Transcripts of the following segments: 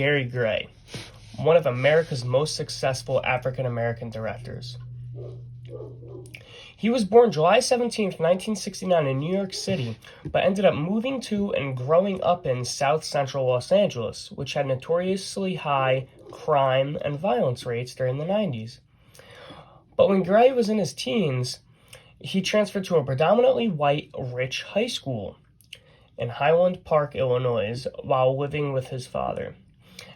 Gary Gray, one of America's most successful African-American directors. He was born July 17th, 1969 in New York City, but ended up moving to and growing up in South Central Los Angeles, which had notoriously high crime and violence rates during the 90s. But when Gray was in his teens, he transferred to a predominantly white, rich high school in Highland Park, Illinois, while living with his father.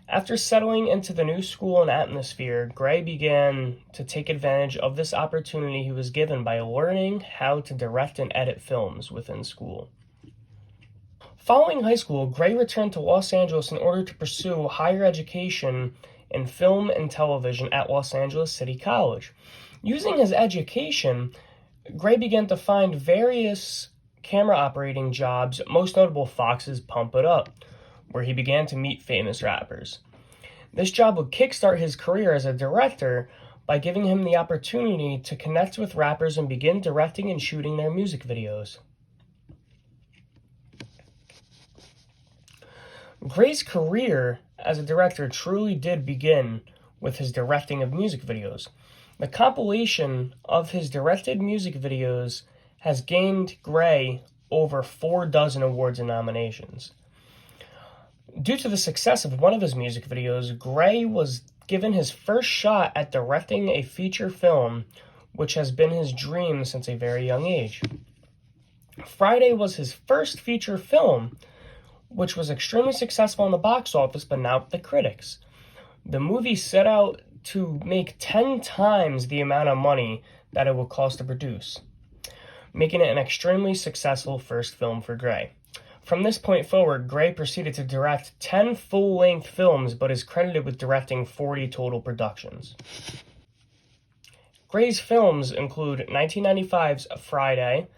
After settling into the new school and atmosphere, Gray began to take advantage of this opportunity he was given by learning how to direct and edit films within school. Following high school, Gray returned to Los Angeles in order to pursue higher education in film and television at Los Angeles City College. Using his education, Gray began to find various camera operating jobs, most notable Fox's Pump It Up, where he began to meet famous rappers. This job would kickstart his career as a director by giving him the opportunity to connect with rappers and begin directing and shooting their music videos. Gray's career as a director truly did begin with his directing of music videos. The compilation of his directed music videos has gained Gray over 4 dozen awards and nominations. Due to the success of one of his music videos, Gray was given his first shot at directing a feature film, which has been his dream since a very young age. Friday was his first feature film, which was extremely successful in the box office, but not with the critics. The movie set out to make 10 times the amount of money that it would cost to produce, making it an extremely successful first film for Gray. From this point forward, Gray proceeded to direct 10 full-length films, but is credited with directing 40 total productions. Gray's films include 1995's Friday,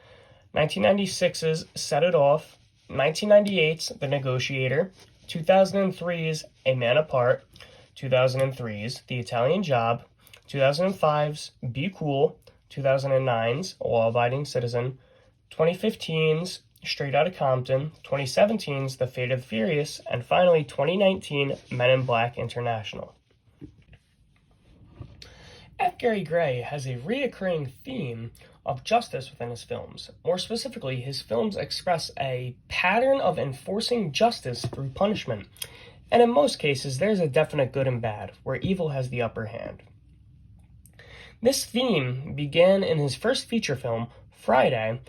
1996's Set It Off, 1998's The Negotiator, 2003's A Man Apart, 2003's The Italian Job, 2005's Be Cool, 2009's Law Abiding Citizen, 2015's Straight Outta Compton, 2017's The Fate of the Furious, and finally 2019 Men in Black International. F. Gary Gray has a reoccurring theme of justice within his films. More specifically, his films express a pattern of enforcing justice through punishment, and in most cases there's a definite good and bad, where evil has the upper hand. This theme began in his first feature film, Friday,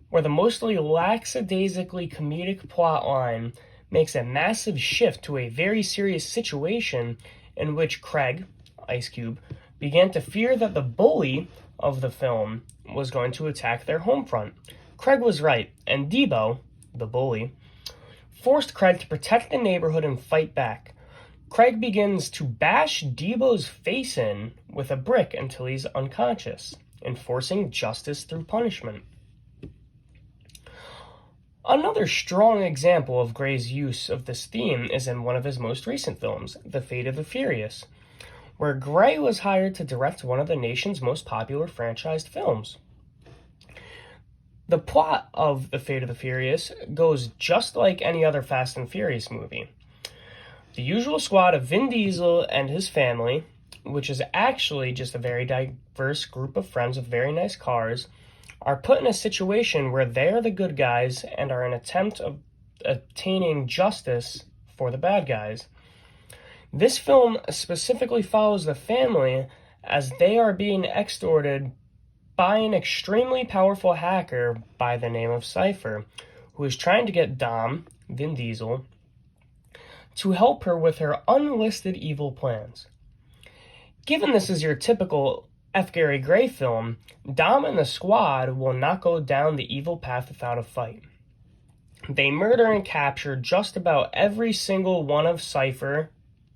where the mostly lackadaisically comedic plot line makes a massive shift to a very serious situation in which Craig, Ice Cube, began to fear that the bully of the film was going to attack their home front. Craig was right, and Debo, the bully, forced Craig to protect the neighborhood and fight back. Craig begins to bash Debo's face in with a brick until he's unconscious, enforcing justice through punishment. Another strong example of Gray's use of this theme is in one of his most recent films, The Fate of the Furious, where Gray was hired to direct one of the nation's most popular franchised films. The plot of The Fate of the Furious goes just like any other Fast and Furious movie. The usual squad of Vin Diesel and his family, which is actually just a very diverse group of friends with very nice cars, are put in a situation where they're the good guys and are in an attempt of attaining justice for the bad guys. This film specifically follows the family as they are being extorted by an extremely powerful hacker by the name of Cypher, who is trying to get Dom, Vin Diesel, to help her with her unlisted evil plans. Given this is your typical F. Gary Gray film, Dom and the squad will not go down the evil path without a fight. They murder and capture just about every single one of Cypher,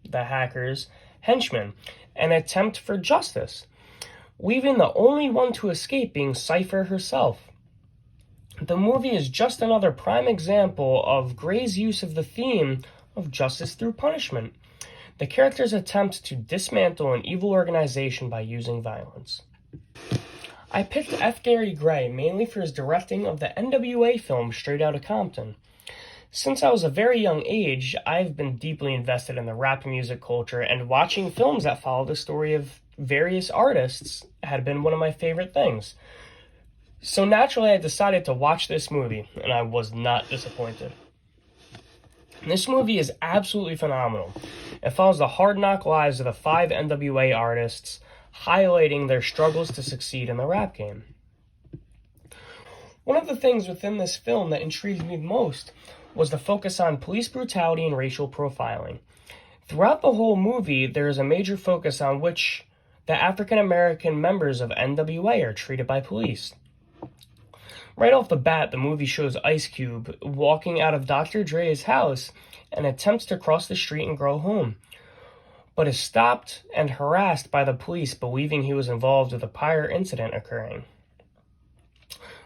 the hacker's, henchmen, and attempt for justice, leaving the only one to escape being Cypher herself. The movie is just another prime example of Gray's use of the theme of justice through punishment. The characters attempt to dismantle an evil organization by using violence. I picked F. Gary Gray mainly for his directing of the NWA film Straight Outta Compton. Since I was a very young age, I've been deeply invested in the rap music culture, and watching films that follow the story of various artists had been one of my favorite things. So naturally, I decided to watch this movie, and I was not disappointed. This movie is absolutely phenomenal. It follows the hard-knock lives of the 5 NWA artists, highlighting their struggles to succeed in the rap game. One of the things within this film that intrigued me most was the focus on police brutality and racial profiling. Throughout the whole movie, there is a major focus on which the African American members of NWA are treated by police. Right off the bat, the movie shows Ice Cube walking out of Dr. Dre's house and attempts to cross the street and go home, but is stopped and harassed by the police, believing he was involved with a prior incident occurring.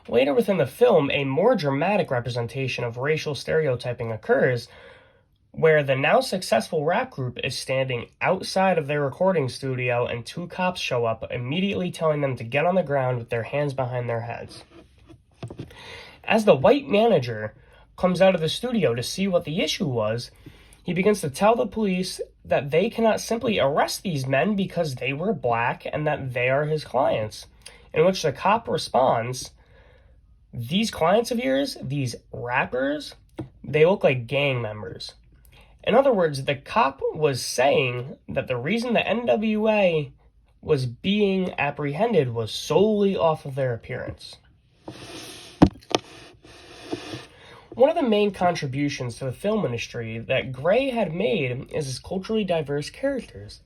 Later within the film, a more dramatic representation of racial stereotyping occurs, where the now successful rap group is standing outside of their recording studio and 2 cops show up, immediately telling them to get on the ground with their hands behind their heads. As the white manager comes out of the studio to see what the issue was, he begins to tell the police that they cannot simply arrest these men because they were black and that they are his clients, in which the cop responds, "These clients of yours, these rappers, they look like gang members." In other words, the cop was saying that the reason the NWA was being apprehended was solely off of their appearance. One of the main contributions to the film industry that Gray had made is his culturally diverse characters.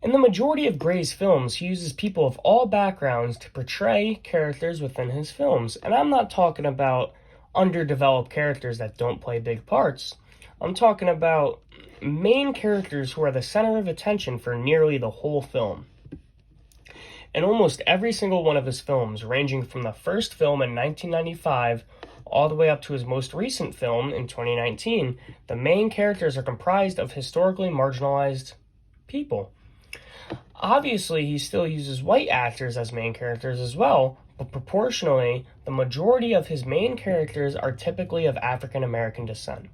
In the majority of Gray's films, he uses people of all backgrounds to portray characters within his films. And I'm not talking about underdeveloped characters that don't play big parts. I'm talking about main characters who are the center of attention for nearly the whole film. In almost every single one of his films, ranging from the first film in 1995 all the way up to his most recent film in 2019, the main characters are comprised of historically marginalized people. Obviously, he still uses white actors as main characters as well, but proportionally, the majority of his main characters are typically of African American descent.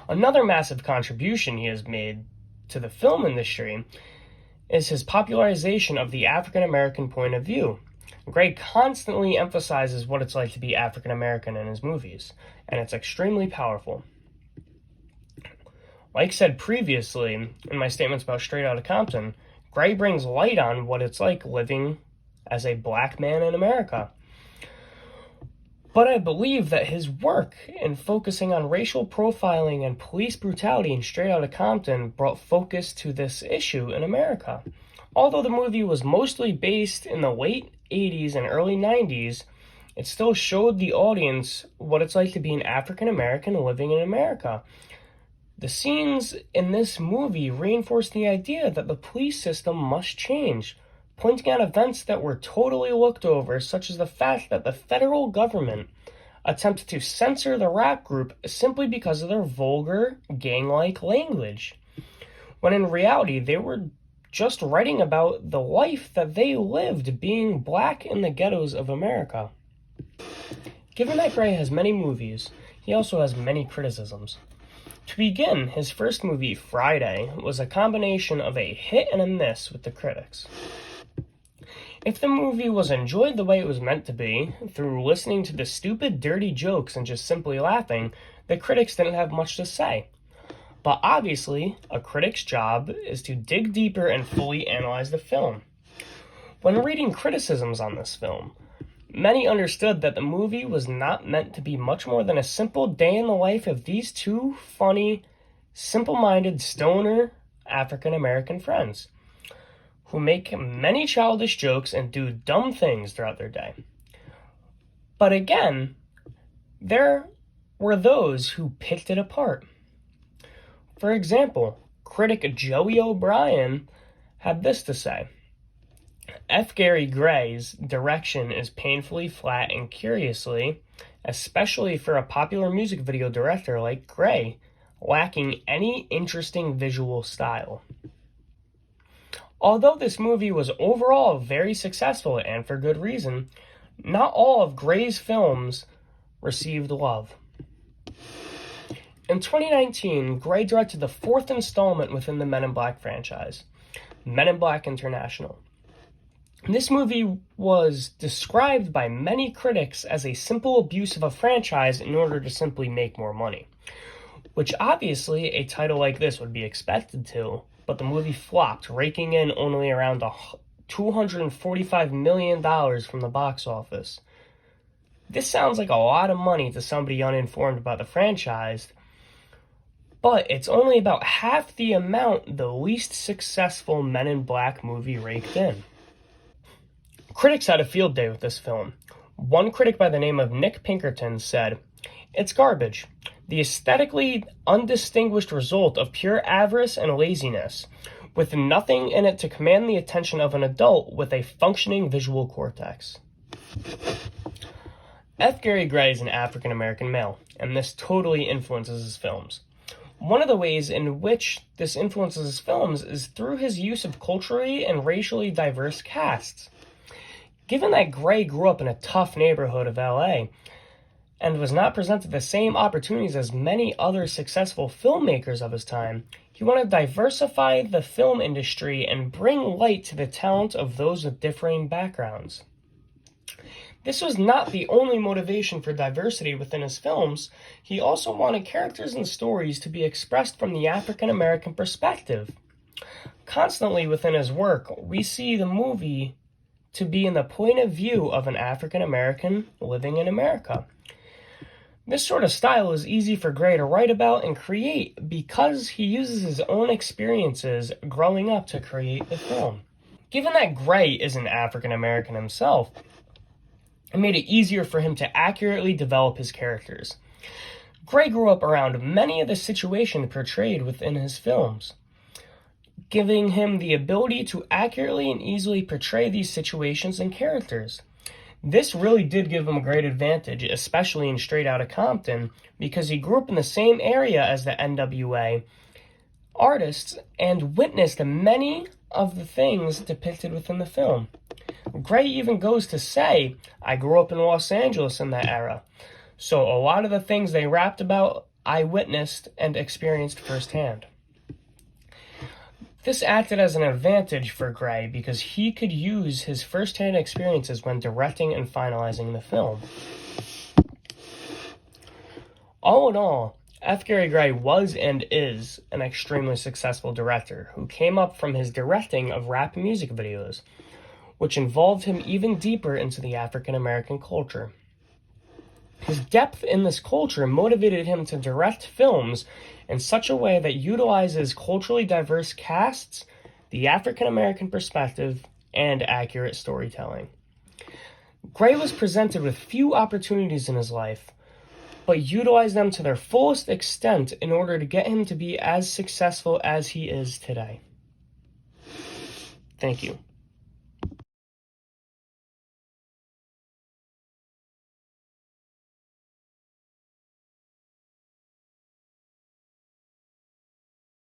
Another massive contribution he has made to the film industry is his popularization of the African American point of view. Gray constantly emphasizes what it's like to be African American in his movies, and it's extremely powerful. Like said previously in my statements about Straight Outta Compton, Gray brings light on what it's like living as a black man in America. But I believe that his work in focusing on racial profiling and police brutality in Straight Outta Compton brought focus to this issue in America. Although the movie was mostly based in the late 80s and early 90s, it still showed the audience what it's like to be an African American living in America. The scenes in this movie reinforce the idea that the police system must change, pointing out events that were totally looked over, such as the fact that the federal government attempted to censor the rap group simply because of their vulgar, gang-like language, when in reality they were just writing about the life that they lived being black in the ghettos of America. Given that Gray has many movies, he also has many criticisms. To begin, his first movie, Friday, was a combination of a hit and a miss with the critics. If the movie was enjoyed the way it was meant to be, through listening to the stupid, dirty jokes and just simply laughing, the critics didn't have much to say. But obviously, a critic's job is to dig deeper and fully analyze the film. When reading criticisms on this film, many understood that the movie was not meant to be much more than a simple day in the life of these 2 funny, simple-minded stoner African-American friends who make many childish jokes and do dumb things throughout their day. But again, there were those who picked it apart. For example, critic Joey O'Brien had this to say: F. Gary Gray's direction is painfully flat and curiously, especially for a popular music video director like Gray, lacking any interesting visual style. Although this movie was overall very successful, and for good reason, not all of Gray's films received love. In 2019, Gray directed the fourth installment within the Men in Black franchise, Men in Black International. This movie was described by many critics as a simple abuse of a franchise in order to simply make more money, which obviously a title like this would be expected to, but the movie flopped, raking in only around $245 million from the box office. This sounds like a lot of money to somebody uninformed about the franchise, but it's only about half the amount the least successful Men in Black movie raked in. Critics had a field day with this film. One critic by the name of Nick Pinkerton said, "It's garbage. The aesthetically undistinguished result of pure avarice and laziness, with nothing in it to command the attention of an adult with a functioning visual cortex." F. Gary Gray is an African-American male, and this totally influences his films. One of the ways in which this influences his films is through his use of culturally and racially diverse casts. Given that Gray grew up in a tough neighborhood of LA and was not presented the same opportunities as many other successful filmmakers of his time, he wanted to diversify the film industry and bring light to the talent of those with differing backgrounds. This was not the only motivation for diversity within his films. He also wanted characters and stories to be expressed from the African American perspective. Constantly within his work, we see the movie to be in the point of view of an African American living in America. This sort of style is easy for Gray to write about and create because he uses his own experiences growing up to create the film. Given that Gray is an African American himself, it made it easier for him to accurately develop his characters. Gray grew up around many of the situations portrayed within his films, giving him the ability to accurately and easily portray these situations and characters. This really did give him a great advantage, especially in Straight Outta Compton, because he grew up in the same area as the NWA artists and witnessed many of the things depicted within the film. Gray even goes to say, "I grew up in Los Angeles in that era, so a lot of the things they rapped about, I witnessed and experienced firsthand." This acted as an advantage for Gray because he could use his firsthand experiences when directing and finalizing the film. All in all, F. Gary Gray was and is an extremely successful director who came up from his directing of rap music videos, which involved him even deeper into the African American culture. His depth in this culture motivated him to direct films in such a way that utilizes culturally diverse casts, the African American perspective, and accurate storytelling. Gray was presented with few opportunities in his life, but utilized them to their fullest extent in order to get him to be as successful as he is today. Thank you.